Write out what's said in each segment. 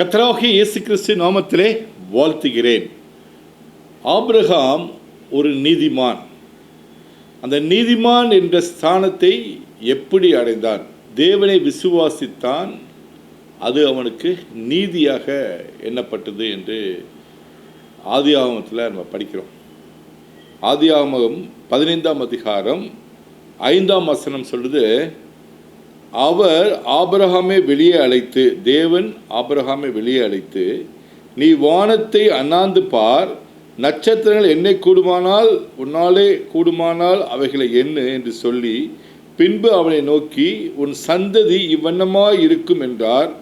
கர்த்தராகிய இயேசு கிறிஸ்து நாமத்திலே வாழ்த்துகிறேன். ஆபிரகாம் ஒரு நீதிமான். அந்த நீதிமான் என்ற ஸ்தானத்தை எப்படி அடைந்தான்? தேவனை விசுவாசித்தான், அது அவனுக்கு நீதியாக எண்ணப்பட்டது என்று ஆதியாகமத்தில் நம்ம படிக்கிறோம். ஆதியாகமம் 15ஆம் அதிகாரம் 5ஆம் வசனம் சொல்லுது, அவர் ஆபிரகாமை வெளியே அழைத்து, தேவன் ஆபிரகாமை வெளியே அழைத்து, நீ வானத்தை அண்ணாந்து பார், நட்சத்திரங்கள் என்னை கூடுமானால் உன்னாலே கூடுமானால் அவைகளை எண்ணு என்று சொல்லி, பின்பு அவனை நோக்கி உன் சந்ததி இவ்வண்ணமாய் இருக்கும் என்றார்.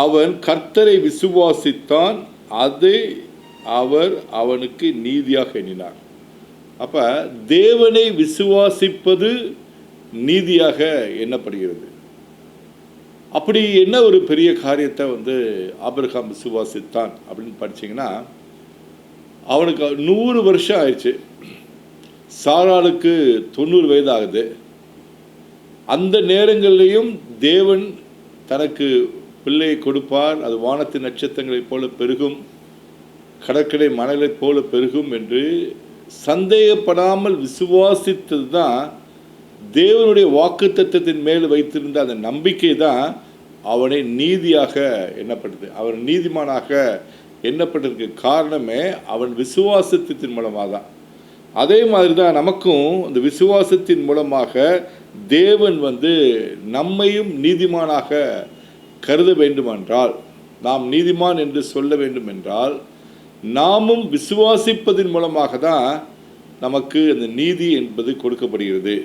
அவன் கர்த்தரை விசுவாசித்தான், அது அவர் அவனுக்கு நீதியாக எண்ணினார். அப்போ தேவனை விசுவாசிப்பது நீதியாக எண்ணப்படுகிறது. அப்படி என்ன ஒரு பெரிய காரியத்தை ஆபிரகாம் விசுவாசித்தான் அப்படின்னு படிச்சிங்கன்னா, அவனுக்கு 100 வருஷம் ஆயிடுச்சு. சாராளுக்கு 90 வயது ஆகுது. அந்த நேரங்களிலையும் தேவன் தனக்கு பிள்ளையை கொடுப்பார், அது வானத்து நட்சத்திரங்களைப் போல பெருகும், கடற்கரை மணலைப் போல பெருகும் என்று சந்தேகப்படாமல் விசுவாசித்தது தான் தேவனுடைய வாக்குத்தத்தத்தின் மேல் வைத்திருந்த அந்த நம்பிக்கை தான் அவனை நீதியாக எண்ணப்பட்டது. அவன் நீதிமானாக எண்ணப்பட்டதுக்கு காரணமே அவன் விசுவாசத்தின் மூலமாக தான். அதே மாதிரி தான் நமக்கும் அந்த விசுவாசத்தின் மூலமாக தேவன் நம்மையும் நீதிமானாக கருத வேண்டுமென்றால், நாம் நீதிமான் என்று சொல்ல வேண்டுமென்றால், நாமும் விசுவாசிப்பதன் மூலமாக தான் நமக்கு அந்த நீதி என்பது கொடுக்கப்படுகிறது.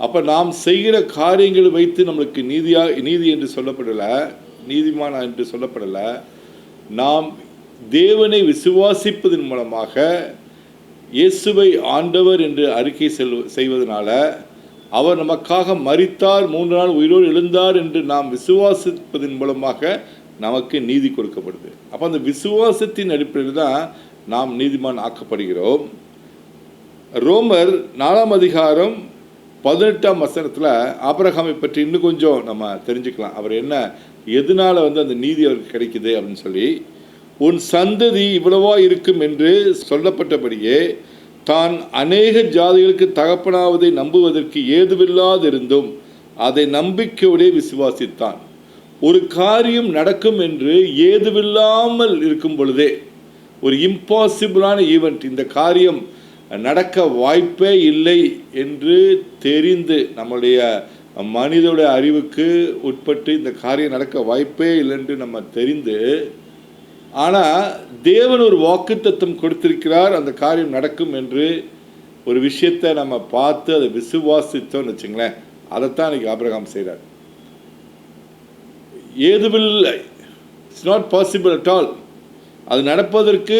அப்போ நாம் செய்கிற காரியங்களை வைத்து நம்மளுக்கு நீதி என்று சொல்லப்படலை, நீதிமான் என்று சொல்லப்படலை. நாம் தேவனை விசுவாசிப்பதன் மூலமாக இயேசுவை ஆண்டவர் என்று அறிக்கை செய்வதனால, அவர் நமக்காக மரித்தார், 3 நாள் உயிரோடு எழுந்தார் என்று நாம் விசுவாசிப்பதன் மூலமாக நமக்கு நீதி கொடுக்கப்படுது. அப்போ அந்த விசுவாசத்தின் அடிப்படையில் தான் நாம் நீதிமான் ஆக்கப்படுகிறோம். ரோமர் 4ஆம் அதிகாரம் 18ஆம் வசனத்தில் ஆபிரகாமை பற்றி இன்னும் கொஞ்சம் நம்ம தெரிஞ்சுக்கலாம். அவர் எதனால் அந்த நீதி அவருக்கு கிடைக்குது அப்படின்னு சொல்லி, உன் சந்ததி இவ்வளவா இருக்கும் என்று சொல்லப்பட்டபடியே தான் அநேக ஜாதிகளுக்கு தகப்பனாவதை நம்புவதற்கு ஏதுவில்லாதிருந்தும் அதை நம்பிக்கையோடே விசுவாசித்தான். ஒரு காரியம் நடக்கும் என்று ஏதுவில்லாமல் இருக்கும் பொழுதே, ஒரு இம்பாசிபிளான ஈவெண்ட், இந்த காரியம் நடக்க வாய்ப்பே இல்லை என்று தெரிந்து, நம்முடைய மனிதனுடைய அறிவுக்கு உட்பட்டு இந்த காரியம் நடக்க வாய்ப்பே இல்லை என்று நம்ம தெரிந்து, ஆனால் தேவன் ஒரு வாக்குத்தத்தம் கொடுத்திருக்கிறார், அந்த காரியம் நடக்கும் என்று ஒரு விஷயத்தை நம்ம பார்த்து அதை விசுவாசித்தோம்னு வச்சுங்களேன். அதைத்தான் இன்னைக்கு ஆபிரகாம் செய்கிறார். ஏதுவில்லை, it's not possible at all, அது நடப்பதற்கு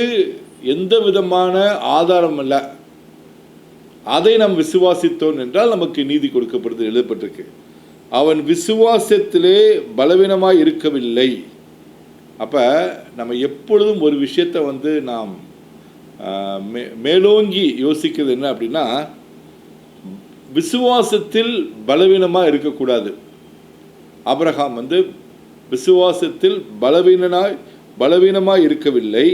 எந்த விதமான ஆதாரம் இல்லை, அதை நாம் விசுவாசித்தோம் என்றால் நமக்கு நீதி கொடுக்கப்படுது எழுதப்பட்டிருக்கு. அவன் விசுவாசத்திலே பலவீனமாய் இருக்கவில்லை. அப்போ நம்ம எப்பொழுதும் ஒரு விஷயத்தை நாம் மேலோங்கி யோசிக்கிறது என்ன அப்படின்னா, விசுவாசத்தில் பலவீனமாக இருக்கக்கூடாது. ஆபிரகாம் விசுவாசத்தில் பலவீனமாய் இருக்கவில்லை.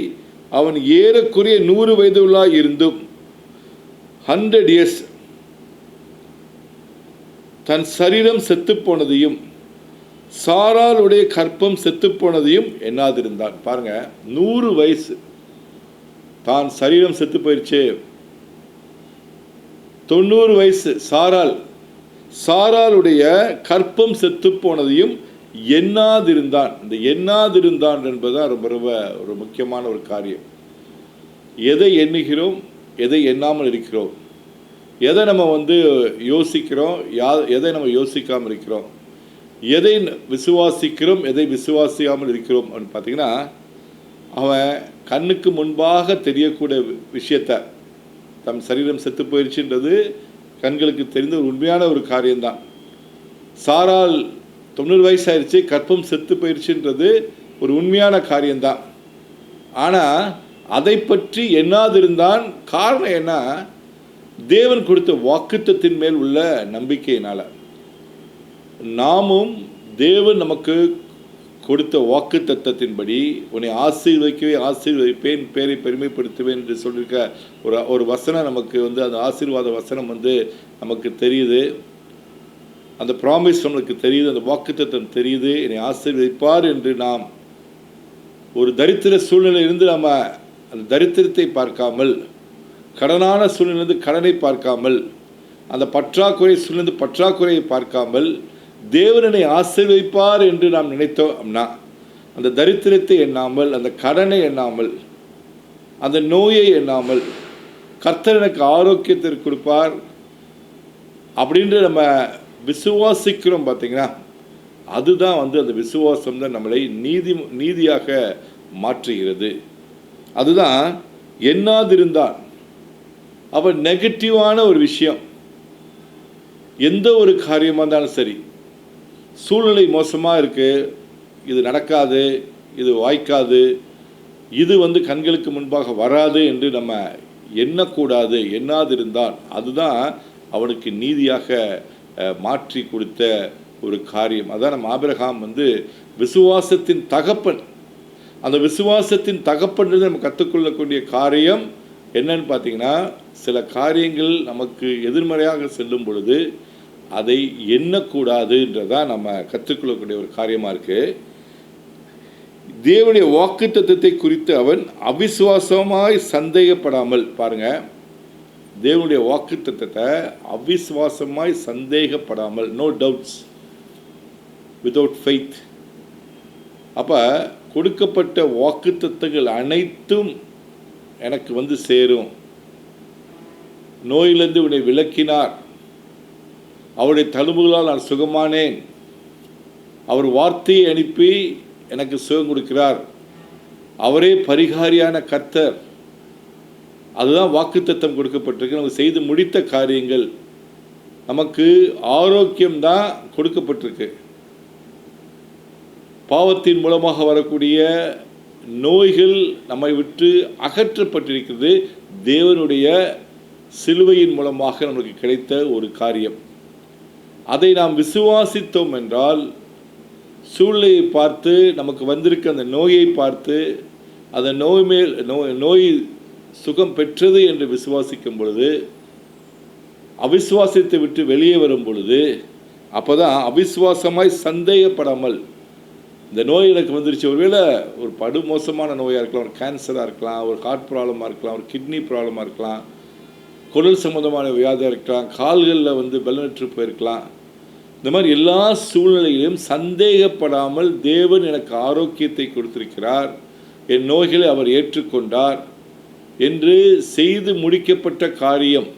அவன் ஏறக்குறைய 100 வயதுள்ளாய் இருந்தும் 100 years தன் சரீரம் செத்துப்போனதையும் சாராளுடைய கற்பம் செத்துப்போனதையும் எண்ணாதிருந்தான். பாருங்க, 100 வயசு, தான் சரீரம் செத்து போயிடுச்சு. 90 வயசு சாராளுடைய கற்பம் செத்து போனதையும் எண்ணாதிருந்தான். இந்த எண்ணாதிருந்தான் என்பதுதான் ரொம்ப ரொம்ப ஒரு முக்கியமான ஒரு காரியம். எதை எண்ணுகிறோம், எதை எண்ணாமல் இருக்கிறோம், எதை நம்ம யோசிக்கிறோம், எதை நம்ம யோசிக்காமல் இருக்கிறோம், எதை விசுவாசிக்கிறோம், எதை விசுவாசிக்காமல் இருக்கிறோம் அப்படின்னு பார்த்தீங்கன்னா, அவன் கண்ணுக்கு முன்பாக தெரியக்கூடிய விஷயத்தை, தம் சரீரம் செத்து போயிடுச்சுன்றது கண்களுக்கு தெரிந்த ஒரு உண்மையான ஒரு காரியம்தான். சாரால் 90 வயசு ஆயிடுச்சு, கற்பம் செத்து போயிடுச்சுன்றது ஒரு உண்மையான காரியம்தான். ஆனால் அதை பற்றி எண்ணாதிருந்தான். காரணம் என்ன? தேவன் கொடுத்த வாக்குத்தத்தின் மேல் உள்ள நம்பிக்கையினால். நாமும் தேவன் நமக்கு கொடுத்த வாக்கு தத்தத்தின்படி உன்னை ஆசீர்வதிக்கவே ஆசீர்வதிப்பேன், பேரை பெருமைப்படுத்துவேன் என்று சொல்லியிருக்க ஒரு வசனம் நமக்கு அந்த ஆசீர்வாத வசனம் நமக்கு தெரியுது. அந்த ப்ராமிஸ் நம்மளுக்கு தெரியுது, அந்த வாக்கு தத்தம் தெரியுது. என்னை ஆசீர்வதிப்பார் என்று நாம் ஒரு தரித்திர சூழ்நிலை இருந்து நம்ம அந்த தரித்திரத்தை பார்க்காமல், கடனான சூழ்நிலை கடனை பார்க்காமல், அந்த பற்றாக்குறை சூழ்நிலை பற்றாக்குறையை பார்க்காமல், தேவனை ஆசீர்வதிப்பார் என்று நாம் நினைத்தோம்னா, அந்த தரித்திரத்தை எண்ணாமல், அந்த கடனை எண்ணாமல், அந்த நோயை எண்ணாமல், கர்த்தர் எனக்கு ஆரோக்கியத்தை கொடுப்பார் அப்படின்று நம்ம விசுவாசிக்கிறோம் பார்த்தீங்கன்னா, அதுதான் அந்த விசுவாசம் தான் நம்மளை நீதியாக மாற்றுகிறது. அதுதான் எண்ணாதிருந்தான். அப்போ நெகட்டிவான ஒரு விஷயம், எந்த ஒரு காரியமாக இருந்தாலும் சரி, சூழ்நிலை மோசமாக இருக்குது, இது நடக்காது, இது வாய்க்காது, இது கண்களுக்கு முன்பாக வராது என்று நம்ம எண்ணக்கூடாது. எண்ணாதிருந்தான் அதுதான் அவனுக்கு நீதியாக மாற்றி கொடுத்த ஒரு காரியம். அதான் நம்ம ஆபிரகாம் விசுவாசத்தின் தகப்பன். அந்த விசுவாசத்தின் தகப்பன் நம்ம கற்றுக்கொள்ளக்கூடிய காரியம் என்னன்னு பார்த்தீங்கன்னா, சில காரியங்கள் நமக்கு எதிர்மறையாக செல்லும் பொழுது அதை எண்ணக்கூடாதுன்றதான் நம்ம கற்றுக்கொள்ளக்கூடிய ஒரு காரியமாக இருக்குது. தேவனுடைய வாக்குத்தத்தத்தை குறித்து அவன் அவிசுவாசமாய் சந்தேகப்படாமல், பாருங்க, தேவனுடைய வாக்குத்தத்தத்தை அவிசுவாசமாய் சந்தேகப்படாமல், நோ டவுட்ஸ், வித்தவுட் ஃபெய்த். அப்போ கொடுக்கப்பட்ட வாக்குத்தத்தங்கள் அனைத்தும் எனக்கு சேரும். நோயிலிருந்து உன்னை விலக்கினார், அவருடைய தழும்புகளால் நான் சுகமானேன், அவர் வார்த்தையை அனுப்பி எனக்கு சுகம் கொடுக்கிறார், அவரே பரிகாரியான கர்த்தர். அதுதான் வாக்குத்தத்தம் கொடுக்கப்பட்டிருக்கு. நமக்கு செய்து முடித்த காரியங்கள், நமக்கு ஆரோக்கியம்தான் கொடுக்கப்பட்டிருக்கு. பாவத்தின் மூலமாக வரக்கூடிய நோய்கள் நம்மை விட்டு அகற்றப்பட்டிருக்கிறது. தேவனுடைய சிலுவையின் மூலமாக நமக்கு கிடைத்த ஒரு காரியம். அதை நாம் விசுவாசித்தோம் என்றால், சூழ்நிலையை பார்த்து, நமக்கு வந்திருக்க அந்த நோயை பார்த்து, அந்த நோய் சுகம் பெற்றது என்று விசுவாசிக்கும் பொழுது, அவிசுவாசத்தை விட்டு வெளியே வரும் பொழுது, அப்போ தான் அவிசுவாசமாய் சந்தேகப்படாமல், இந்த நோய் எனக்கு வந்துருச்சு, ஒருவேளை ஒரு படுமோசமான நோயாக இருக்கலாம், ஒரு கேன்சராக இருக்கலாம், ஒரு ஹார்ட் ப்ராப்ளமாக இருக்கலாம், ஒரு கிட்னி ப்ராப்ளமாக இருக்கலாம், குடல் சம்பந்தமான வியாதியாக இருக்கலாம், கால்களில் பலனற்று போயிருக்கலாம். இந்த மாதிரி எல்லா சூழ்நிலையிலும் சந்தேகப்படாமல், தேவன் எனக்கு ஆரோக்கியத்தை கொடுத்திருக்கிறார், என் நோய்களை அவர் ஏற்றுக்கொண்டார் என்று செய்து முடிக்கப்பட்ட காரியம்,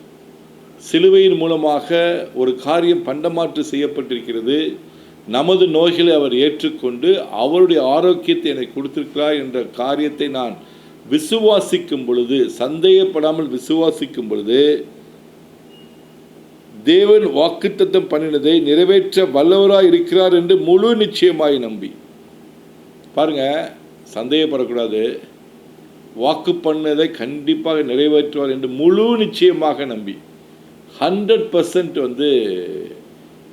சிலுவையின் மூலமாக ஒரு காரியம் பண்டமாற்று செய்யப்பட்டிருக்கிறது. நமது நோய்களை அவர் ஏற்றுக்கொண்டு அவருடைய ஆரோக்கியத்தை எனக்கு கொடுத்திருக்கிறார் என்ற காரியத்தை நான் விசுவாசிக்கும் பொழுது, சந்தேகப்படாமல் விசுவாசிக்கும் பொழுது, தேவன் வாக்குத்தத்தம் பண்ணினதை நிறைவேற்ற வல்லவராய் இருக்கிறார் என்று முழு நிச்சயமாய் நம்பி, பாருங்க, சந்தேகப்படக்கூடாது, வாக்கு பண்ணதை கண்டிப்பாக நிறைவேற்றுவார் என்று முழு நிச்சயமாக நம்பி 100%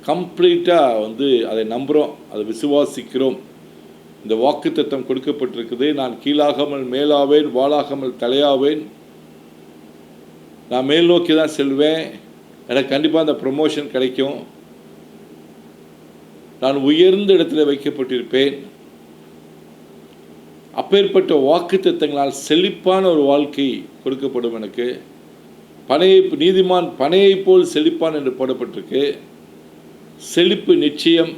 கம்ப்ளீட்டாக அதை நம்புகிறோம், அதை விசுவாசிக்கிறோம். இந்த வாக்குத்தத்தம் கொடுக்கப்பட்டிருக்குது, நான் கீழாகாமல் மேலாவேன், வாளாகாமல் தலையாவேன், நான் மேல் நோக்கி தான் செல்வேன், எனக்கு கண்டிப்பாக அந்த ப்ரமோஷன் கிடைக்கும், நான் உயர்ந்த இடத்துல வைக்கப்பட்டிருப்பேன். அப்பேற்பட்ட வாக்குத்தத்தங்களால் செழிப்பான ஒரு வாழ்க்கை கொடுக்கப்படும். எனக்கு நீதிமான் பனையை போல் செழிப்பான் என்று போடப்பட்டிருக்கு. செழிப்பு நிச்சயம்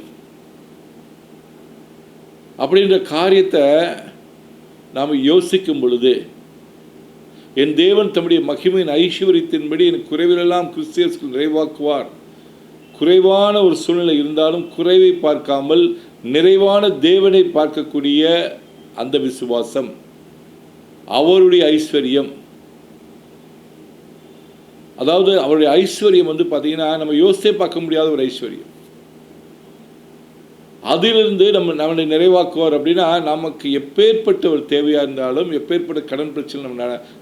அப்படின்ற காரியத்தை நாம் யோசிக்கும் பொழுது, என் தேவன் தம்முடைய மகிமையின் ஐஸ்வரியத்தின்படி என் குறைவிலெல்லாம் கிறிஸ்தியர்கள் நிறைவாக்குவார். குறைவான ஒரு சூழ்நிலை இருந்தாலும் குறைவை பார்க்காமல் நிறைவான தேவனை பார்க்கக்கூடிய அந்த விசுவாசம் அவருடைய ஐஸ்வர்யம். அதாவது அவருடைய ஐஸ்வர்யம் பார்த்தீங்கன்னா, நம்ம யோசித்தே பார்க்க முடியாத ஒரு ஐஸ்வர்யம். அதிலிருந்து நம்மளை நிறைவாக்குவார். அப்படின்னா, நமக்கு எப்பேற்பட்ட ஒரு தேவையாக இருந்தாலும், எப்பேற்பட்ட கடன் பிரச்சனை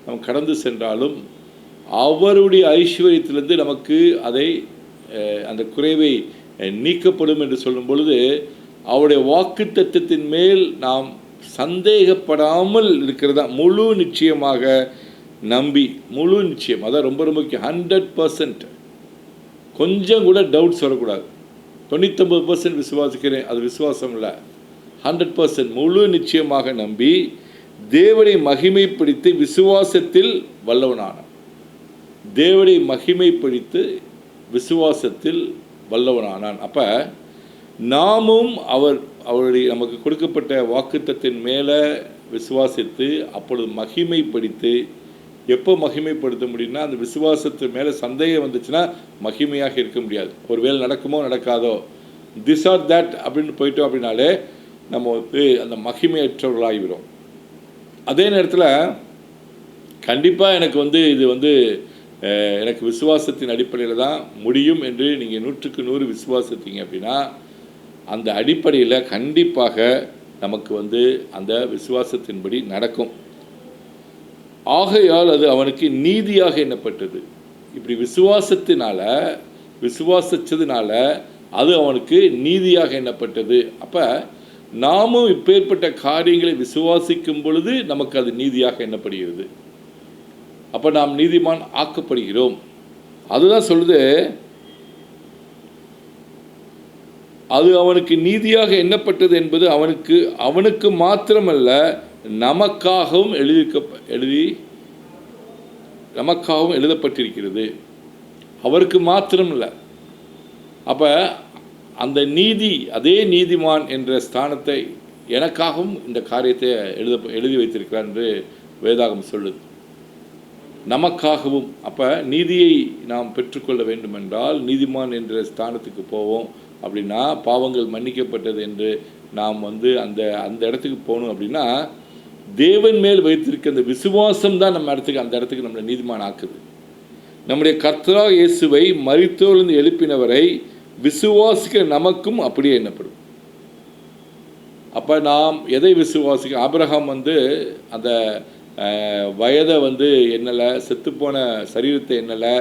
நம்ம கடந்து சென்றாலும், அவருடைய ஐஸ்வர்யத்திலிருந்து நமக்கு அந்த குறைவை நீக்கப்படும் என்று சொல்லும் பொழுது, அவருடைய வாக்குத்தத்தத்தின் மேல் நாம் சந்தேகப்படாமல் இருக்கிறதா முழு நிச்சயமாக நம்பி, முழு நிச்சயம், அதான் ரொம்ப ரொம்ப முக்கியம். 100% கொஞ்சம் கூட டவுட்ஸ் வரக்கூடாது. 99% விசுவாசிக்கிறேன், அது விசுவாசம் இல்லை. 100% முழு நிச்சயமாக நம்பி தேவனை மகிமைப்படுத்தி விசுவாசத்தில் வல்லவனானான். தேவனை மகிமைப்படுத்தி விசுவாசத்தில் வல்லவனானான். அப்போ நாமும் அவருடைய நமக்கு கொடுக்கப்பட்ட வாக்குத்தத்தின் மேலே விசுவாசித்து அப்பொழுது மகிமைப்படுத்தி, எப்போ மகிமைப்படுத்த முடியும்னா அந்த விசுவாசத்து மேலே சந்தேகம் வந்துச்சுன்னா மகிமையாக இருக்க முடியாது. ஒரு வேளை நடக்குமோ நடக்காதோ, திஸ் ஆர் தட் அப்படின்னு போயிட்டோம் அப்படின்னாலே நம்ம வந்து அந்த மகிமையற்றவர்களாகிவிடும். அதே நேரத்தில் கண்டிப்பாக எனக்கு வந்து இது வந்து எனக்கு விசுவாசத்தின் அடிப்படையில் தான் முடியும் என்று நீங்கள் 100க்கு 100 விசுவாசித்தீங்க அப்படின்னா அந்த அடிப்படையில் கண்டிப்பாக நமக்கு வந்து அந்த விசுவாசத்தின்படி நடக்கும். ஆகையால் அது அவனுக்கு நீதியாக எண்ணப்பட்டது. இப்படி விசுவாசிச்சதுனால அது அவனுக்கு நீதியாக எண்ணப்பட்டது. அப்போ நாமும் இப்பேற்பட்ட காரியங்களை விசுவாசிக்கும் பொழுது நமக்கு அது நீதியாக எண்ணப்படுகிறது. அப்போ நாம் நீதிமான் ஆக்கப்படுகிறோம். அதுதான் சொல்லுது, அது அவனுக்கு நீதியாக எண்ணப்பட்டது என்பது அவனுக்கு மாத்திரமல்ல நமக்காகவும் நமக்காகவும் எழுதப்பட்டிருக்கிறது. அவருக்கு மாத்திரம் இல்லை. அப்போ அந்த நீதி, அதே நீதிமான் என்ற ஸ்தானத்தை எனக்காகவும் இந்த காரியத்தை எழுதி வைத்திருக்கிறார் என்று வேதாகம் சொல்லுது. நமக்காகவும். அப்போ நீதியை நாம் பெற்றுக்கொள்ள வேண்டும் என்றால் நீதிமான் என்ற ஸ்தானத்துக்கு போவோம் அப்படின்னா, பாவங்கள் மன்னிக்கப்பட்டது என்று நாம் வந்து அந்த இடத்துக்கு போகணும் அப்படின்னா தேவன் மேல் வைத்திருக்க அந்த விசுவாசம் தான் நம்ம அந்த இடத்துக்கு நம்மளை நீதிமான் ஆக்குது. நம்முடைய கர்த்தராகிய இயேசுவை மரித்தோரிலிருந்து எழுப்பினவரை விசுவாசிக்கிற நமக்கும் அப்படியே எண்ணப்படும். அப்போ நாம் எதை விசுவாசிக்க, ஆபிரகாம் வந்து அந்த வயதை வந்து எண்ணலை, செத்துப்போன சரீரத்தை எண்ணலை,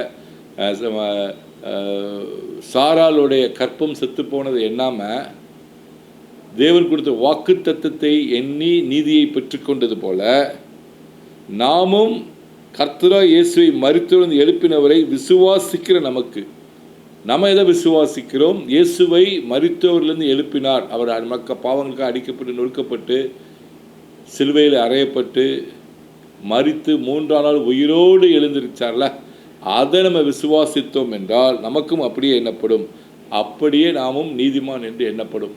சாராளுடைய கற்பம் செத்துப்போனதை எண்ணாமல் தேவன் கொடுத்த வாக்கு தத்தத்தை எண்ணி நீதியை பெற்றுக்கொண்டது போல நாமும் கர்த்தராகிய இயேசுவை மரித்தோரிலிருந்து எழுப்பினவரை விசுவாசிக்கிற நமக்கு, நம்ம எதை விசுவாசிக்கிறோம்? இயேசுவை மரித்தோரிலிருந்து எழுப்பினார். அவர் நமக்கு பாவங்களுக்கு அடிக்கப்பட்டு நொறுக்கப்பட்டு சிலுவையில் அறையப்பட்டு மரித்து 3ஆம் நாள் உயிரோடு எழுந்திருச்சார்ல, அதை நம்ம விசுவாசித்தோம் என்றால் நமக்கும் அப்படியே எண்ணப்படும். அப்படியே நாமும் நீதிமான் என்று எண்ணப்படும்.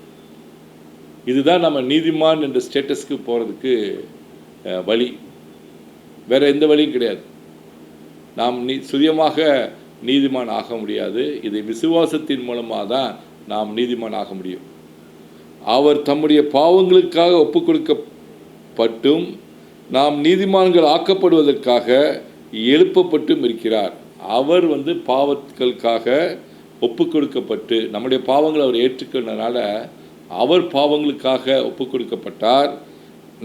இதுதான் நம்ம நீதிமான் என்ற ஸ்டேட்டஸ்க்கு போகிறதுக்கு வழி. வேறு எந்த வழியும் கிடையாது. நாம் சுயமாக நீதிமான் ஆக முடியாது. இதை விசுவாசத்தின் மூலமாக தான் நாம் நீதிமான் ஆக முடியும். அவர் தம்முடைய பாவங்களுக்காக ஒப்பு கொடுக்கப்பட்டும் நாம் நீதிமான்கள் ஆக்கப்படுவதற்காக எழுப்பப்பட்டும் இருக்கிறார். அவர் வந்து பாவங்களுக்காக ஒப்பு கொடுக்கப்பட்டு நம்முடைய பாவங்களை அவர் ஏற்றுக்கொண்டனால அவர் பாவங்களுக்காக ஒப்பு கொடுக்கப்பட்டார்.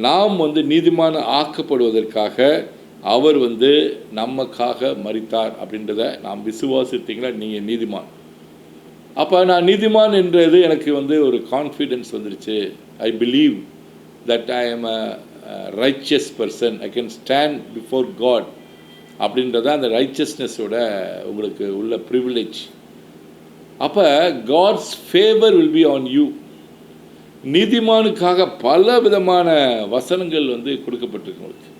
நாம் வந்து நீதிமான ஆக்கப்படுவதற்காக அவர் வந்து நமக்காக மரித்தார் அப்படின்றத நாம் விசுவாசித்தீங்களா நீங்கள் நீதிமான். அப்போ நான் நீதிமான் என்றது எனக்கு வந்து ஒரு கான்ஃபிடென்ஸ் வந்துருச்சு. I believe that I am a righteous person, I can stand before God அப்படின்றத அந்த ரைச்சியஸ்னஸோட உங்களுக்கு உள்ள ப்ரிவிலேஜ். அப்போ God's favour will be on you. நீதிமானுக்காக பல விதமான வசனங்கள் வந்து கொடுக்கப்பட்டிருக்கு. உங்களுக்கு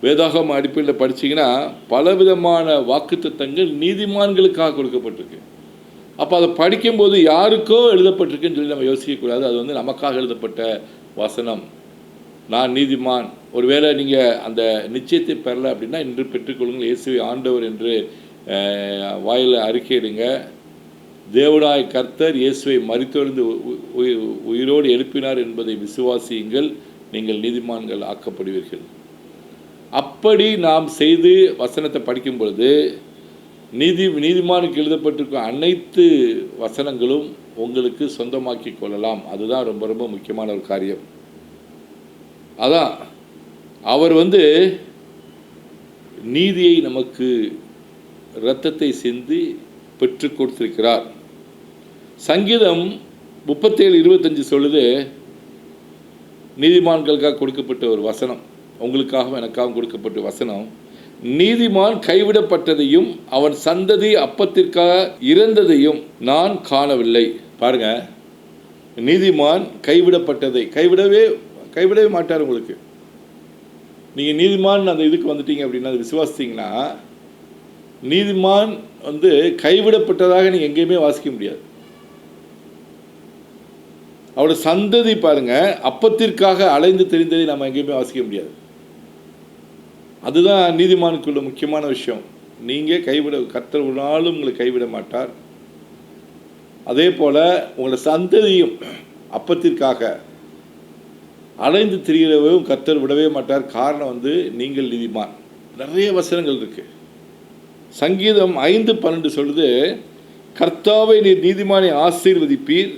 வேதாகம அடிப்படையில் படிச்சிங்கன்னா பலவிதமான வாக்குத்தத்தங்கள் நீதிமான்களுக்காக கொடுக்கப்பட்டிருக்கு. அப்போ அதை படிக்கும்போது யாருக்கோ எழுதப்பட்டிருக்குன்னு சொல்லி நம்ம யோசிக்கக்கூடாது. அது வந்து நமக்காக எழுதப்பட்ட வசனம். நான் நீதிமான். ஒருவேளை நீங்கள் அந்த நிச்சயத்தை பெறலை அப்படின்னா இன்று பெற்றுக்கொள்ளுங்கள், இயேசுவை ஆண்டவர் என்று வாயில் அறிக்கையிடுங்க. தேவனாய் கர்த்தர் இயேசுவை மரித்தோரிலிருந்து உயிரோடு எழுப்பினார் என்பதை விசுவாசியுங்கள், நீங்கள் நீதிமான்கள் ஆக்கப்படுவீர்கள். அப்படி நாம் செய்து வசனத்தை படிக்கும் பொழுது நீதிமானுக்கு எழுதப்பட்டிருக்கும் அனைத்து வசனங்களும் உங்களுக்கு சொந்தமாக்கி கொள்ளலாம். அதுதான் ரொம்ப ரொம்ப முக்கியமான ஒரு காரியம். அதான் அவர் வந்து நீதியை நமக்கு இரத்தத்தை சிந்தி பெற்று கொடுத்திருக்கிறார். சங்கீதம் 37:25 சொல்லுது, நீதிமான்களுக்காக கொடுக்கப்பட்ட ஒரு வசனம், உங்களுக்காகவும் எனக்காகவும் கொடுக்கப்பட்ட வசனம். நீதிமான் கைவிடப்பட்டதையும் அவன் சந்ததி அப்பத்திற்காக இறந்ததையும் நான் காணவில்லை. பாருங்க, நீதிமான் கைவிடவே மாட்டார். உங்களுக்கு நீங்கள் நீதிமான் அந்த இதுக்கு வந்துட்டீங்க அப்படின்னா, அது விசுவாசித்தீங்கன்னா, நீதிமான் கைவிடப்பட்டதாக நீங்கள் எங்கேயுமே வாசிக்க முடியாது. அவரோட சந்ததி பாருங்க, அப்பத்திற்காக அலைந்து தெரிந்ததை நம்ம எங்கேயுமே வாசிக்க முடியாது. அதுதான் நீதிமானுக்குள்ள முக்கியமான விஷயம். நீங்கள் கர்த்தர் ஒரு நாளும் உங்களை கைவிட மாட்டார். அதே போல் உங்களோட சந்ததியும் அப்பத்திற்காக அலைந்து திரிகிறவும் கர்த்தர் விடவே மாட்டார். காரணம் நீங்கள் நீதிமான். நிறைய வசனங்கள் இருக்கு. சங்கீதம் 5:12 சொல்லுது, கர்த்தாவை நீர் நீதிமானை ஆசீர்வதிப்பீர்,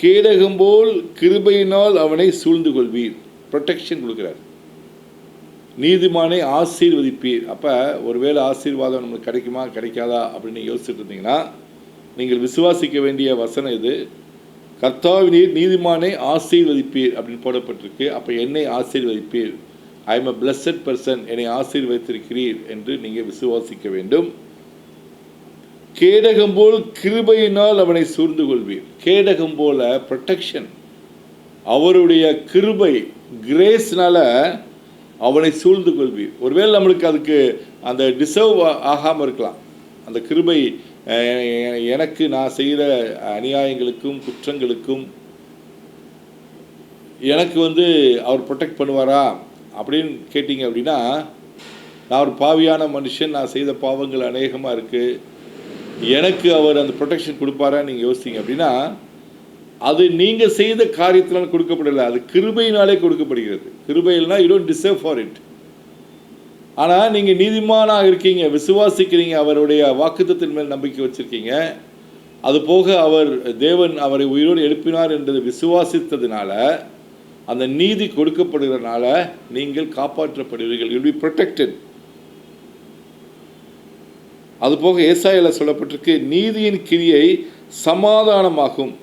கேடகம் போல் கிருபையினால் அவனை சூழ்ந்து கொள்வீர். ப்ரொடெக்ஷன் கொடுக்குறார். நீதிமானை ஆசீர்வதிப்பீர். அப்போ ஒருவேளை ஆசீர்வாதம் நம்மளுக்கு கிடைக்குமா கிடைக்காதா அப்படின்னு யோசிச்சுட்டு இருந்தீங்கன்னா, நீங்கள் விசுவாசிக்க வேண்டிய வசனம் இது. கர்த்தாவை நீர் நீதிமானை ஆசீர்வதிப்பீர் அப்படின்னு போடப்பட்டிருக்கு. அப்போ என்னை ஆசீர்வதிப்பீர், I am a blessed person, என்னை ஆசீர்வதித்திருக்கிறீர் என்று நீங்கள் விசுவாசிக்க வேண்டும். கேடகம் போல் கிருபையினால் அவனை சூழ்ந்து கொள்வீர். கேடகம் போல ப்ரொடெக்ஷன், அவருடைய கிருபை, கிரேஸ்னால அவனை சூழ்ந்து கொள்வீர். ஒருவேளை நம்மளுக்கு அதுக்கு அந்த டிசர்வ் ஆகாமல் இருக்கலாம். அந்த கிருபை எனக்கு நான் செய்கிற அநியாயங்களுக்கும் குற்றங்களுக்கும் எனக்கு அவர் ப்ரொடெக்ட் பண்ணுவாரா அப்படின்னு கேட்டிங்க அப்படின்னா, நான் ஒரு பாவியான மனுஷன், நான் செய்த பாவங்கள் அநேகமாக இருக்குது, எனக்கு அவர் அந்த ப்ரொடெக்ஷன் கொடுப்பாரான்னு நீங்கள் யோசித்தீங்க அப்படின்னா, அது நீங்கள் செய்த காரியத்தினால் கொடுக்கப்படலை, அது கிருபையினாலே கொடுக்கப்படுகிறது. கிருபையில்னா you don't deserve for it. ஆனால் நீங்கள் நீதிமானாக இருக்கீங்க, விசுவாசிக்கிறீங்க, அவருடைய வாக்குத்தத்தின் மேல் நம்பிக்கை வச்சுருக்கீங்க. அது போக தேவன் அவரை உயிரோடு எழுப்பினார் என்றது விசுவாசித்ததுனால, அந்த நீதி கொடுக்கப்படுகிறதுனால நீங்கள் காப்பாற்றப்படுவீர்கள். You will be protected. அதுபோக ஏசாயாவில் சொல்லப்பட்டிருக்கு, நீதியின் கிரியை சமாதானமாகும்.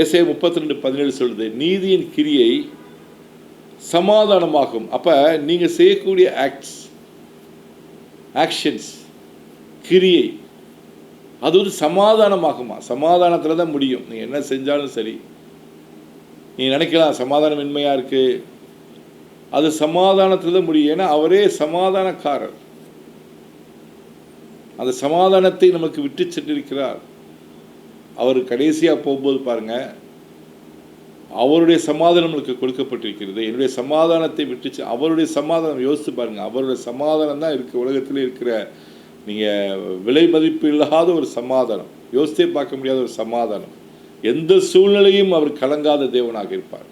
ஏசாயா 32:17 சொல்லுது, நீதியின் கிரியை சமாதானமாகும். அப்போ நீங்கள் செய்யக்கூடிய ஆக்ஷன்ஸ், கிரியை, அது சமாதானமாகுமா? சமாதானத்தில் தான் முடியும். நீங்கள் என்ன செஞ்சாலும் சரி. நீங்கள் நினைக்கலாம் சமாதானம் இன்மையாக இருக்குது, அது சமாதானத்தில் தான் முடியும். ஏன்னா அவரே சமாதானக்காரர். அந்த சமாதானத்தை நமக்கு விட்டு சென்றிருக்கிறார். அவர் கடைசியாக போகும்போது பாருங்கள், அவருடைய சமாதானம் நமக்கு கொடுக்கப்பட்டிருக்கிறது. என்னுடைய சமாதானத்தை விட்டு அவருடைய சமாதானம் யோசித்து பாருங்கள். அவருடைய சமாதானம் தான் இருக்குது உலகத்தில் இருக்கிற நீங்கள் விலை மதிப்பு இல்லாத ஒரு சமாதானம், யோசித்தே பார்க்க முடியாத ஒரு சமாதானம். எந்த சூழ்நிலையும் அவர் கலங்காத தேவனாக இருப்பார்.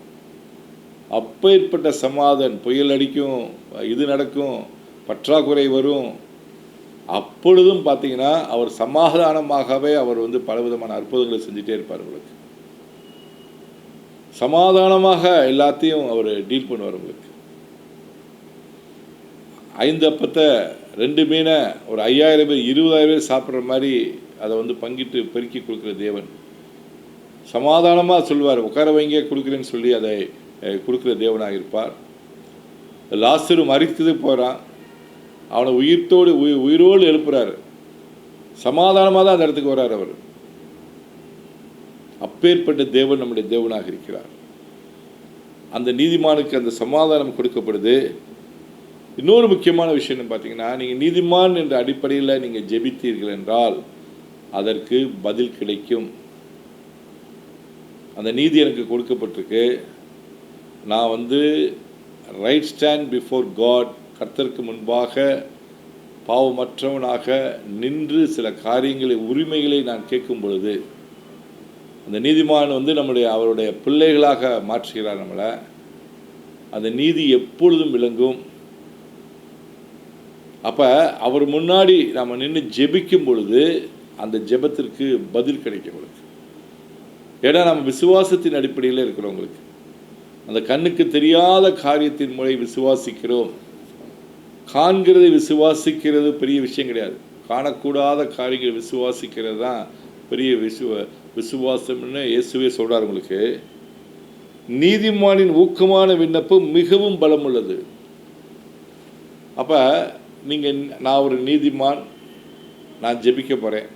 அப்பேற்பட்ட சமாதானம், புயல் அடிக்கும், இது நடக்கும், பற்றாக்குறை வரும், அப்பொழுதும் பார்த்தீங்கன்னா அவர் சமாதானமாகவே அவர் பலவிதமான அற்புதங்களை செஞ்சுட்டே இருப்பார். உங்களுக்கு சமாதானமாக எல்லாத்தையும் அவர் டீல் பண்ணுவார். உங்களுக்கு 5 அப்பத்தை 2 மீனை ஒரு 5000 பேர் 20,000 பேர் சாப்பிட்ற மாதிரி அதை பங்கிட்டு பெருக்கி கொடுக்குற தேவன். சமாதானமாக சொல்லுவார், உட்கார வைங்க கொடுக்குறேன்னு சொல்லி அதை கொடுக்குற தேவனாக இருப்பார். லாசரு மரித்தது போகிறான், அவனை உயிரோடு எழுப்புறாரு. சமாதானமாக தான் அந்த இடத்துக்கு வர்றார் அவர். அப்பேற்பட்ட தேவன் நம்முடைய தேவனாக இருக்கிறார். அந்த நீதிமானுக்கு அந்த சமாதானம் கொடுக்கப்படுது. இன்னொரு முக்கியமான விஷயம் பார்த்தீங்கன்னா, நீங்கள் நீதிமான் என்ற அடிப்படையில் நீங்கள் ஜெபித்தீர்கள் என்றால் அதற்கு பதில் கிடைக்கும். அந்த நீதி எனக்கு கொடுக்கப்பட்டிருக்கு. நான் ரைட் ஸ்டாண்ட் பிஃபோர் காட், கர்த்தருக்கு முன்பாக பாவமற்றவனாக நின்று சில காரியங்களை, உரிமைகளை நான் கேட்கும் பொழுது அந்த நீதிமான் அவருடைய பிள்ளைகளாக மாற்றுகிறார் நம்மளை. அந்த நீதி எப்பொழுதும் விளங்கும். அப்போ அவர் முன்னாடி நம்ம நின்று ஜெபிக்கும் பொழுது அந்த ஜெபத்திற்கு பதில் கிடைக்கும் உங்களுக்கு. ஏன்னா நம்ம விசுவாசத்தின் அடிப்படையில் இருக்கிறவங்களுக்கு அந்த கண்ணுக்கு தெரியாத காரியத்தின் மூலம் விசுவாசிக்கிறோம். காண்கிறதை விசுவாசிக்கிறது பெரிய விஷயம் கிடையாது. காணக்கூடாத காரியங்கள் விசுவாசிக்கிறது தான் பெரிய விசுவாசம்னு இயேசுவே சொல்கிறார் உங்களுக்கு. நீதிமானின் ஊக்கமான விண்ணப்பம் மிகவும் பலம் உள்ளது. அப்போ நீங்கள் நான் ஒரு நீதிமான், நான் ஜெபிக்க போகிறேன்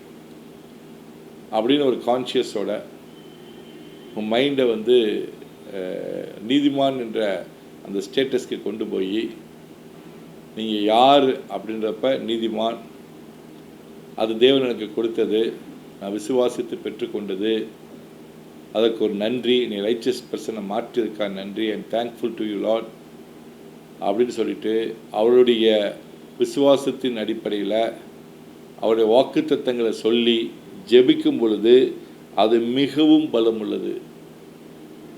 அப்படின்னு ஒரு கான்ஷியஸோட உங்கள் மைண்டை வந்து நீதிமான் என்ற அந்த ஸ்டேட்டஸ்க்கு கொண்டு போய் நீங்கள் யார் அப்படின்றப்ப நீதிமான், அது தேவன் எனக்கு கொடுத்தது, நான் விசுவாசித்து பெற்றுக்கொண்டது, அதற்கு ஒரு நன்றி, நீ ரைச்சஸ் பர்சனை மாற்றிருக்கா நன்றி, I'm thankful to you Lord அப்படின்னு சொல்லிட்டு அவருடைய விசுவாசத்தின் அடிப்படையில் அவருடைய வாக்குத்தத்தங்களை சொல்லி ஜெபிக்கும் பொழுது அது மிகவும் பலம் உள்ளது.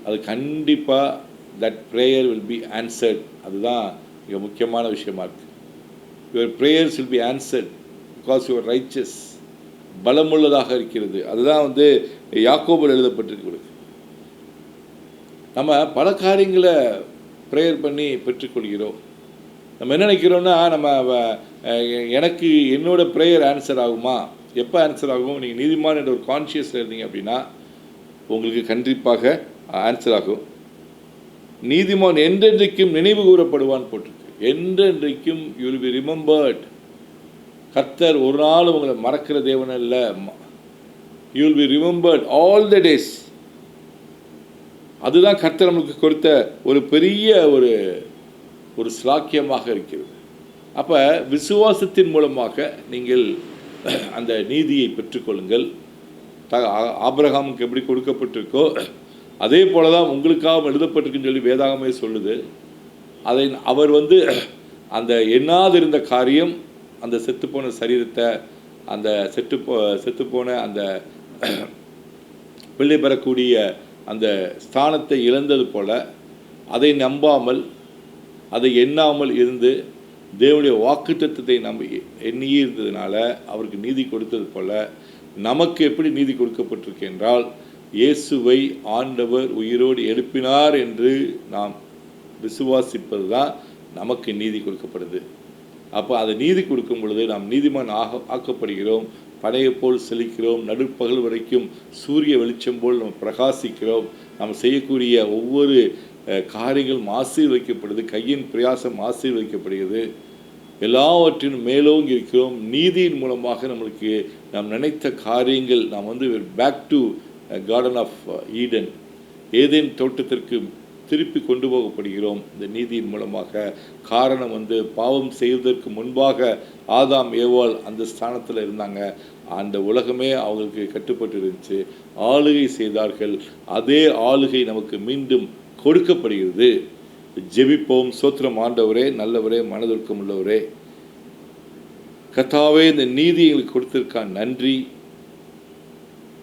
அது கண்டிப்பாக that prayer will be answered. அதுதான் மிக முக்கியமான விஷயமா இருக்குது. Your prayers will be answered because your riches. பலமுள்ளதாக இருக்கிறது. அதுதான் வந்து யாக்கோபில் எழுதப்பட்டிருக்கு. நம்ம பல காரியங்களை ப்ரேயர் பண்ணி பெற்றுக்கொள்கிறோம். நம்ம என்ன நினைக்கிறோம்னா, நம்ம எனக்கு என்னோட ப்ரேயர் ஆன்சர் ஆகுமா, எப்போ ஆன்சர் ஆகும்? நீங்கள் நீதிமான் என்ற ஒரு கான்ஷியஸில் இருந்தீங்க அப்படின்னா உங்களுக்கு கண்டிப்பாக ஆன்சர் ஆகும். நீதிமான் என்றென்றைக்கும் நினைவு கூறப்படுவான்னு போட்டிருக்கு. என்றென்றைக்கும் யூ வில் பி ரிமெம்பர்ட். கர்த்தர் ஒரு நாள் உங்களை மறக்கிற தேவன் அல்ல. You will be remembered all the days. அதுதான் கர்த்தர் நமக்கு கொடுத்த ஒரு பெரிய ஒரு ஸ்லாக்கியமாக இருக்கிறது. அப்போ விசுவாசத்தின் மூலமாக நீங்கள் அந்த நீதியை பெற்றுக்கொள்ளுங்கள். ஆபிரகாமுக்கு எப்படி கொடுக்கப்பட்டிருக்கோ அதே போல தான் உங்களுக்காக எழுதப்பட்டிருக்குன்னு சொல்லி வேதாகமே சொல்லுது. அதை அவர் வந்து அந்த எண்ணாதிருந்த காரியம், அந்த செத்துப்போன சரீரத்தை, அந்த செத்துப்போன அந்த பிள்ளை பெறக்கூடிய அந்த ஸ்தானத்தை இழந்தது போல அதை நம்பாமல் அதை எண்ணாமல் இருந்து தேவனுடைய வாக்குத்தத்தத்தை நம்ம எண்ணியே இருந்ததுனால அவருக்கு நீதி கொடுத்தது போல நமக்கு எப்படி நீதி கொடுக்கப்பட்டிருக்கு என்றால், இயேசுவை ஆண்டவர் உயிரோடு எழுப்பினார் என்று நாம் விசுவாசிப்பது தான் நமக்கு நீதி கொடுக்கப்படுது. அப்போ அதை நீதி கொடுக்கும் பொழுது நாம் நீதிமான் ஆக்கப்படுகிறோம். பனையை போல் செழிக்கிறோம். நடுப்பகல் வரைக்கும் சூரிய வெளிச்சம் போல் நம்ம பிரகாசிக்கிறோம். நாம் செய்யக்கூடிய ஒவ்வொரு காரியங்களும் ஆசீர்வதிக்கப்படுது. கையின் பிரயாசம் ஆசீர்வதிக்கப்படுகிறது. எல்லாவற்றிலும் மேலோங்கி இருக்கிறோம். நீதியின் மூலமாக நம்மளுக்கு நாம் நினைத்த காரியங்கள், நாம் வந்து back to garden of Eden, ஏதேன் தோட்டத்திற்கு திருப்பி கொண்டு போகப்படுகிறோம் இந்த நீதியின் மூலமாக. காரணம் வந்து பாவம் செய்வதற்கு முன்பாக ஆதாம் ஏவாள் அந்த ஸ்தானத்தில் இருந்தாங்க. அந்த உலகமே அவங்களுக்கு கட்டுப்பட்டு இருந்துச்சு. ஆளுகை செய்தார்கள். அதே ஆளுகை நமக்கு மீண்டும் கொடுக்கப்படுகிறது. ஜெபிப்போம். சோத்திரம் ஆண்டவரே, நல்லவரே, மனதுருக்கம் உள்ளவரே, கர்த்தாவே, இந்த நீதி எங்களுக்கு கொடுத்திருக்கான் நன்றி.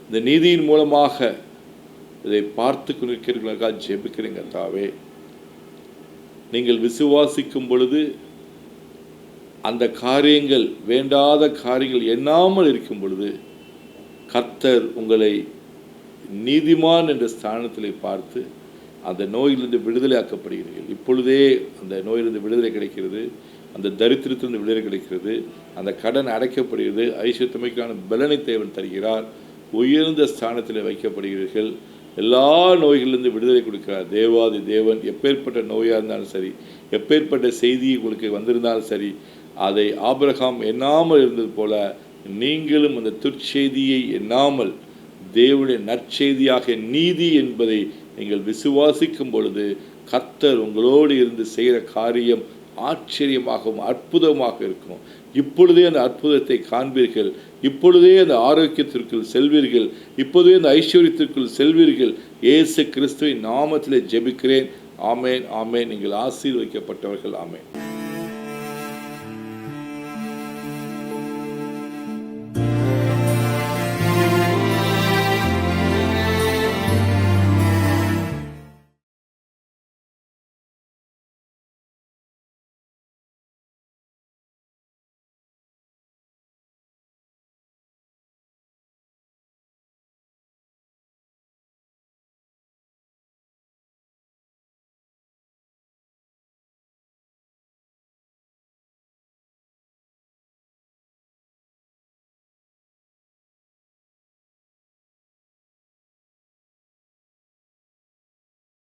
இந்த நீதியின் மூலமாக இதை பார்த்து கொண்டிருக்கிறீர்களுக்காக ஜெபிக்கிறேன் கர்த்தாவே. நீங்கள் விசுவாசிக்கும் பொழுது அந்த காரியங்கள், வேண்டாத காரியங்கள் எண்ணாமல் இருக்கும் பொழுது கர்த்தர் உங்களை நீதிமான் என்ற ஸ்தானத்தில் பார்த்து அந்த நோயிலிருந்து விடுதலை ஆக்கப்படுகிறீர்கள். இப்பொழுதே அந்த நோயிலிருந்து விடுதலை கிடைக்கிறது. அந்த தரித்திரத்திலிருந்து விடுதலை கிடைக்கிறது. அந்த கடன் அடைக்கப்படுகிறது. ஐஸ்வர்யமைக்கான பலனை தேவன் தருகிறார். உயர்ந்த ஸ்தானத்தில் வைக்கப்படுகிறீர்கள். எல்லா நோய்களிலிருந்து விடுதலை கொடுக்கிறார் தேவாதி தேவன். எப்பேற்பட்ட நோயாக இருந்தாலும் சரி, எப்பேற்பட்ட செய்தி உங்களுக்கு வந்திருந்தாலும் சரி, அதை ஆபிரகாம் எண்ணாமல் இருந்தது போல நீங்களும் அந்த துர்ச்செய்தியை எண்ணாமல் தேவனுடைய நற்செய்தியாக நீதி என்பதை நீங்கள் விசுவாசிக்கும் பொழுது கர்த்தர் உங்களோடு இருந்து செய்கிற காரியம் ஆச்சரியமாகவும் அற்புதமாக இருக்கும். இப்பொழுதே அந்த அற்புதத்தை காண்பீர்கள். இப்பொழுதே அந்த ஆரோக்கியத்திற்குள் செல்வீர்கள். இப்பொழுதே அந்த ஐஸ்வர்யத்திற்குள் செல்வீர்கள். இயேசு கிறிஸ்துவின் நாமத்திலே ஜெபிக்கிறேன். ஆமேன், ஆமேன். நீங்கள் ஆசீர்வதிக்கப்பட்டவர்கள். ஆமேன்.